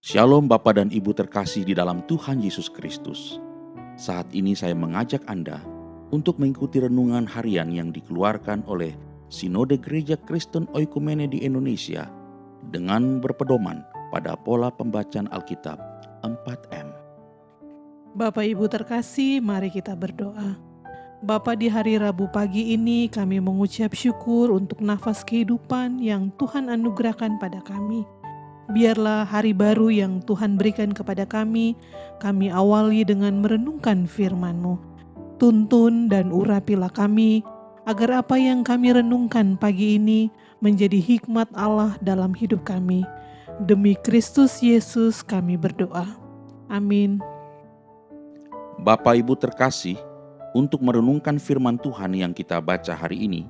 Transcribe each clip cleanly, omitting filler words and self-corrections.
Shalom Bapa dan Ibu terkasih di dalam Tuhan Yesus Kristus. Saat ini saya mengajak Anda untuk mengikuti renungan harian yang dikeluarkan oleh Sinode Gereja Kristen Oikumene di Indonesia dengan berpedoman pada pola pembacaan Alkitab 4M. Bapak Ibu terkasih, mari kita berdoa. Bapa, di hari Rabu pagi ini kami mengucap syukur untuk nafas kehidupan yang Tuhan anugerahkan pada kami. Biarlah hari baru yang Tuhan berikan kepada kami awali dengan merenungkan firman-Mu. Tuntun dan urapilah kami, agar apa yang kami renungkan pagi ini menjadi hikmat Allah dalam hidup kami. Demi Kristus Yesus kami berdoa. Amin. Bapak Ibu terkasih, untuk merenungkan firman Tuhan yang kita baca hari ini,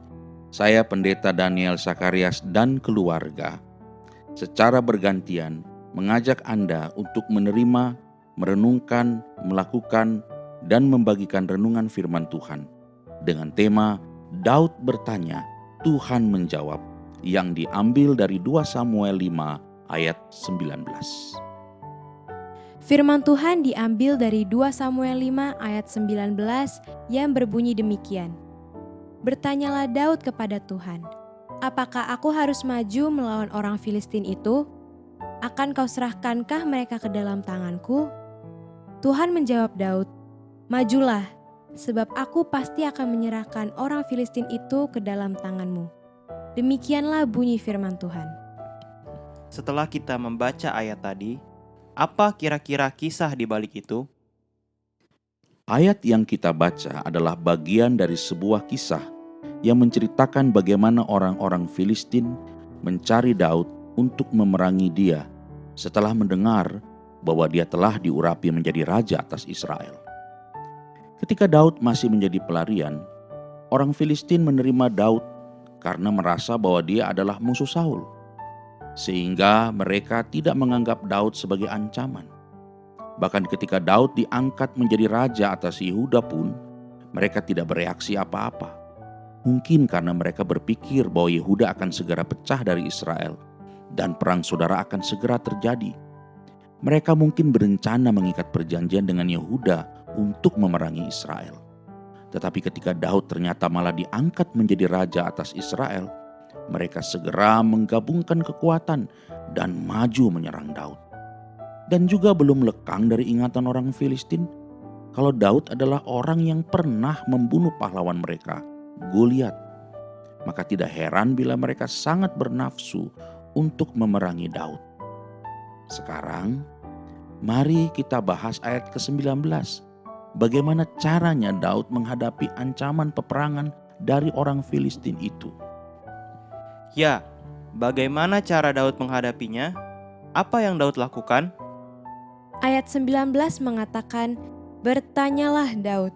saya Pendeta Daniel Sakarias dan keluarga secara bergantian mengajak Anda untuk menerima, merenungkan, melakukan, dan membagikan renungan firman Tuhan dengan tema Daud bertanya, Tuhan menjawab, yang diambil dari 2 Samuel 5 ayat 19. Firman Tuhan diambil dari 2 Samuel 5 ayat 19 yang berbunyi demikian. Bertanyalah Daud kepada Tuhan, apakah aku harus maju melawan orang Filistin itu? Akan kau serahkankah mereka ke dalam tanganku? Tuhan menjawab Daud, majulah, sebab aku pasti akan menyerahkan orang Filistin itu ke dalam tanganmu. Demikianlah bunyi firman Tuhan. Setelah kita membaca ayat tadi, apa kira-kira kisah di balik itu? Ayat yang kita baca adalah bagian dari sebuah kisah yang menceritakan bagaimana orang-orang Filistin mencari Daud untuk memerangi dia setelah mendengar bahwa dia telah diurapi menjadi raja atas Israel. Ketika Daud masih menjadi pelarian, orang Filistin menerima Daud karena merasa bahwa dia adalah musuh Saul, sehingga mereka tidak menganggap Daud sebagai ancaman. Bahkan ketika Daud diangkat menjadi raja atas Yehuda pun, mereka tidak bereaksi apa-apa. Mungkin karena mereka berpikir bahwa Yehuda akan segera pecah dari Israel dan perang saudara akan segera terjadi. Mereka mungkin berencana mengikat perjanjian dengan Yehuda untuk memerangi Israel. Tetapi ketika Daud ternyata malah diangkat menjadi raja atas Israel, mereka segera menggabungkan kekuatan dan maju menyerang Daud. Dan juga belum lekang dari ingatan orang Filistin kalau Daud adalah orang yang pernah membunuh pahlawan mereka, Goliat. Maka tidak heran bila mereka sangat bernafsu untuk memerangi Daud. Sekarang, mari kita bahas ayat ke-19. Bagaimana caranya Daud menghadapi ancaman peperangan dari orang Filistin itu. Ya, bagaimana cara Daud menghadapinya? Apa yang Daud lakukan? Ayat 19 mengatakan, bertanyalah Daud.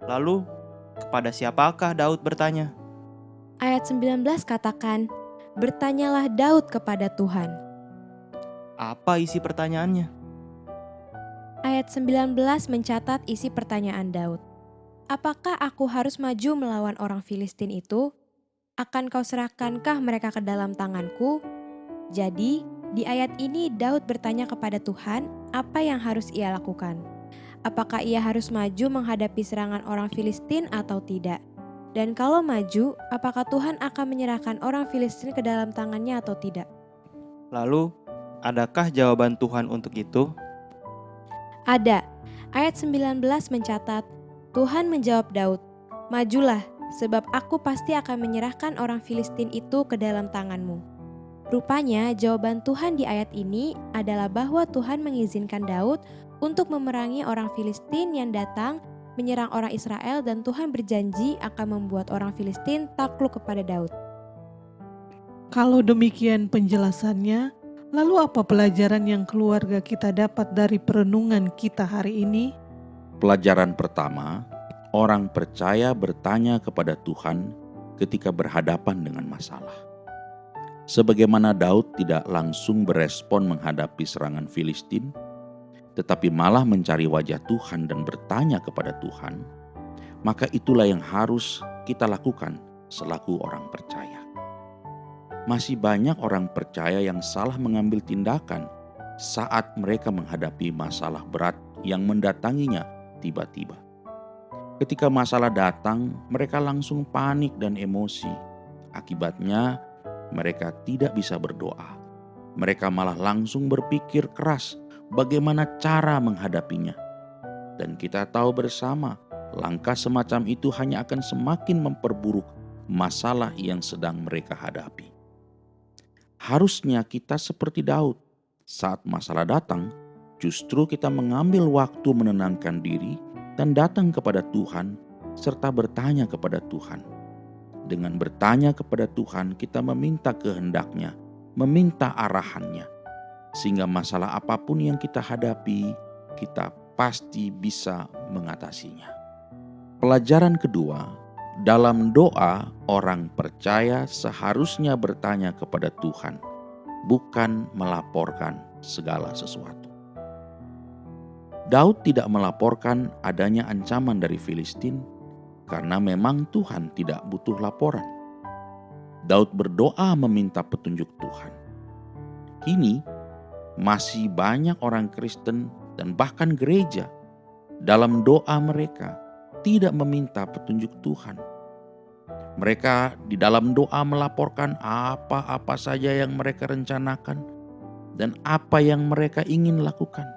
Lalu, kepada siapakah Daud bertanya? Ayat 19 katakan, bertanyalah Daud kepada Tuhan. Apa isi pertanyaannya? Ayat 19 mencatat isi pertanyaan Daud. Apakah aku harus maju melawan orang Filistin itu? Akan kau serahkankah mereka ke dalam tanganku? Jadi, di ayat ini Daud bertanya kepada Tuhan apa yang harus ia lakukan. Apakah ia harus maju menghadapi serangan orang Filistin atau tidak? Dan kalau maju, apakah Tuhan akan menyerahkan orang Filistin ke dalam tangannya atau tidak? Lalu, adakah jawaban Tuhan untuk itu? Ada. Ayat 19 mencatat, Tuhan menjawab Daud, majulah, sebab aku pasti akan menyerahkan orang Filistin itu ke dalam tanganmu. Rupanya jawaban Tuhan di ayat ini adalah bahwa Tuhan mengizinkan Daud untuk memerangi orang Filistin yang datang menyerang orang Israel, dan Tuhan berjanji akan membuat orang Filistin takluk kepada Daud. Kalau demikian penjelasannya, lalu apa pelajaran yang keluarga kita dapat dari perenungan kita hari ini? Pelajaran pertama, orang percaya bertanya kepada Tuhan ketika berhadapan dengan masalah. Sebagaimana Daud tidak langsung berespon menghadapi serangan Filistin, tetapi malah mencari wajah Tuhan dan bertanya kepada Tuhan, maka itulah yang harus kita lakukan selaku orang percaya. Masih banyak orang percaya yang salah mengambil tindakan saat mereka menghadapi masalah berat yang mendatanginya tiba-tiba. Ketika masalah datang, mereka langsung panik dan emosi. Akibatnya, mereka tidak bisa berdoa. Mereka malah langsung berpikir keras bagaimana cara menghadapinya. Dan kita tahu bersama, langkah semacam itu hanya akan semakin memperburuk masalah yang sedang mereka hadapi. Harusnya kita seperti Daud. Saat masalah datang, justru kita mengambil waktu menenangkan diri dan datang kepada Tuhan serta bertanya kepada Tuhan. Dengan bertanya kepada Tuhan, kita meminta kehendak-Nya, meminta arahan-Nya. Sehingga masalah apapun yang kita hadapi, kita pasti bisa mengatasinya. Pelajaran kedua, dalam doa orang percaya seharusnya bertanya kepada Tuhan, bukan melaporkan segala sesuatu. Daud tidak melaporkan adanya ancaman dari Filistin karena memang Tuhan tidak butuh laporan. Daud berdoa meminta petunjuk Tuhan. Kini masih banyak orang Kristen dan bahkan gereja dalam doa mereka tidak meminta petunjuk Tuhan. Mereka di dalam doa melaporkan apa-apa saja yang mereka rencanakan dan apa yang mereka ingin lakukan.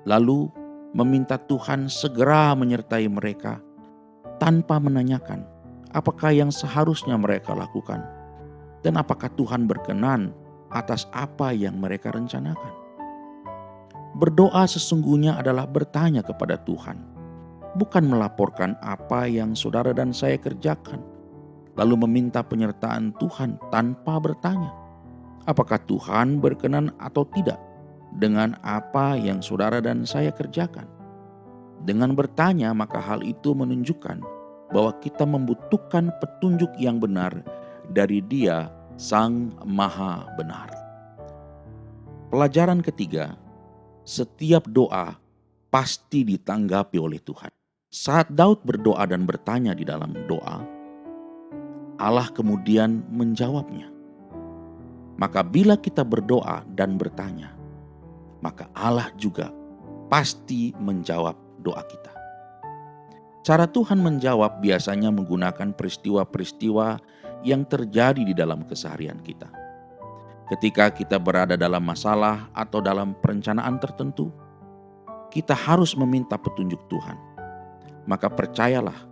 Lalu meminta Tuhan segera menyertai mereka tanpa menanyakan apakah yang seharusnya mereka lakukan dan apakah Tuhan berkenan atas apa yang mereka rencanakan. Berdoa sesungguhnya adalah bertanya kepada Tuhan, bukan melaporkan apa yang saudara dan saya kerjakan, lalu meminta penyertaan Tuhan tanpa bertanya, apakah Tuhan berkenan atau tidak dengan apa yang saudara dan saya kerjakan. Dengan bertanya, maka hal itu menunjukkan bahwa kita membutuhkan petunjuk yang benar dari Dia, Sang Maha Benar. Pelajaran ketiga, setiap doa pasti ditanggapi oleh Tuhan. Saat Daud berdoa dan bertanya di dalam doa, Allah kemudian menjawabnya. Maka bila kita berdoa dan bertanya, maka Allah juga pasti menjawab doa kita. Cara Tuhan menjawab biasanya menggunakan peristiwa-peristiwa yang terjadi di dalam keseharian kita. Ketika kita berada dalam masalah atau dalam perencanaan tertentu, kita harus meminta petunjuk Tuhan. Maka percayalah,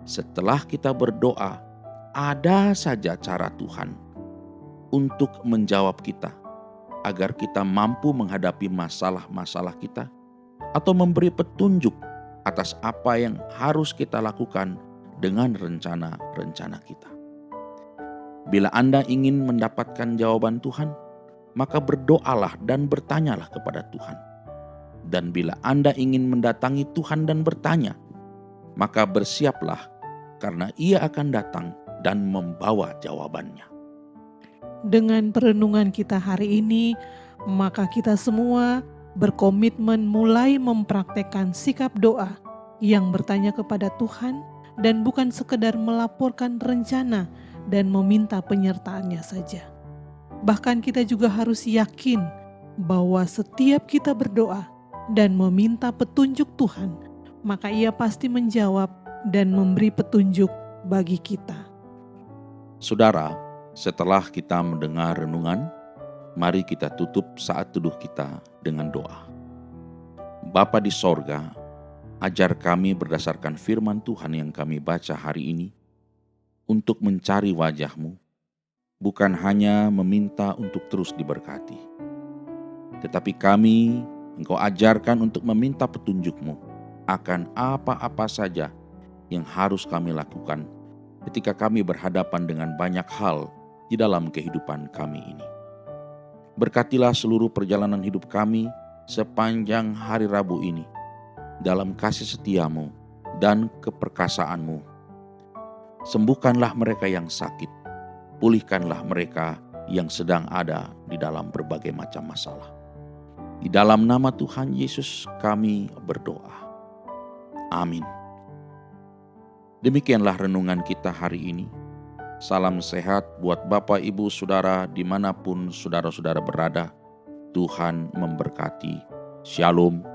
setelah kita berdoa, ada saja cara Tuhan untuk menjawab kita agar kita mampu menghadapi masalah-masalah kita atau memberi petunjuk atas apa yang harus kita lakukan dengan rencana-rencana kita. Bila Anda ingin mendapatkan jawaban Tuhan, maka berdoalah dan bertanyalah kepada Tuhan. Dan bila Anda ingin mendatangi Tuhan dan bertanya, maka bersiaplah karena Ia akan datang dan membawa jawabannya. Dengan perenungan kita hari ini, maka kita semua berkomitmen mulai mempraktekkan sikap doa yang bertanya kepada Tuhan dan bukan sekedar melaporkan rencana dan meminta penyertaannya saja. Bahkan kita juga harus yakin bahwa setiap kita berdoa dan meminta petunjuk Tuhan, maka Ia pasti menjawab dan memberi petunjuk bagi kita. Saudara, setelah kita mendengar renungan, mari kita tutup saat teduh kita dengan doa. Bapa di sorga, ajar kami berdasarkan firman Tuhan yang kami baca hari ini, untuk mencari wajah-Mu, bukan hanya meminta untuk terus diberkati. Tetapi kami, Engkau ajarkan untuk meminta petunjuk-Mu akan apa-apa saja yang harus kami lakukan ketika kami berhadapan dengan banyak hal di dalam kehidupan kami ini. Berkatilah seluruh perjalanan hidup kami sepanjang hari Rabu ini dalam kasih setia-Mu dan keperkasaan-Mu. Sembuhkanlah mereka yang sakit, pulihkanlah mereka yang sedang ada di dalam berbagai macam masalah. Di dalam nama Tuhan Yesus kami berdoa. Amin. Demikianlah renungan kita hari ini. Salam sehat buat Bapak, Ibu, Saudara dimanapun saudara-saudara berada. Tuhan memberkati. Shalom.